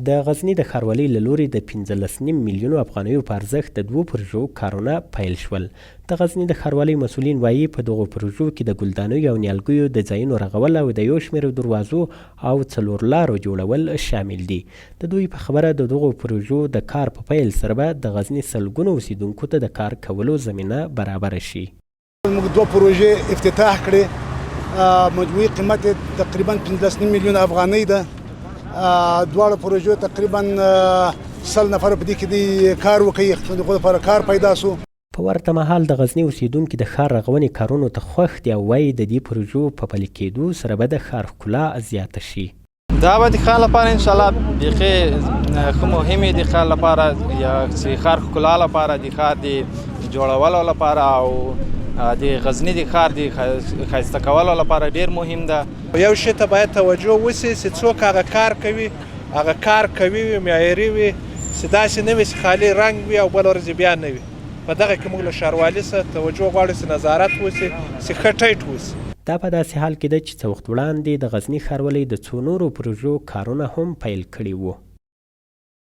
د غزني د ښاروالۍ له لوري د 15.5 میلیونو افغانیو په ارزښت د 2 پروژو کارونه پیل شول. د غزني د ښاروالۍ مسؤلین وایي په دغو پروژو کې د ګلدانیو او نیالګیو د ځایونو رغول او د یو شمېر دروازو او 4 لارو جوړول شامل دي. د دوی په خبره د دغو پروژو د کار په پیل سره به د غزني سلګونو اوسیدونکو ته د کار کولو زمینه برابر شي. موږ 2 پروژې افتتاح کړې، مجموعي قیمت تقریبا 15 میلیون افغانۍ ده. دواړو پروژو تقریبا 100 نفر په دې کې د کار وکړي، دغه لپاره کار پیدا سو. په ورته مهال د غزني اوسیدونکي د ښار رغونې کارونو ته خوښ دي او وایي د دې پروژو په پلي کېدو سره به د ښار ښکلا زیاته شي. دا به د ښار لپاره انشاءالله بیخي ښه مهمې د ښار لپاره یا چې ښار ښکلا لپاره د ښار د جوړولو لپاره او د غزني د ښار د ښایسته کولو لپاره ډیر مهم ده. یو شی ته باید توجه وشي چې څوک هغه کار کوي، هغه کار کوي وي، معیاري وي، چې داسې نه وي چې خالي رنګ وي او بله ورځ بیا نه وي. په دغه کې موږ له ښاروالي سره توجه غواړو چې نظارت وشي، چې ښه ټیټ وشي. دا په داسې حال کې ده چې څه وخت وړاندې د غزني ښاروالۍ د څو نورو پروژو کارونه هم پیل کړي وو.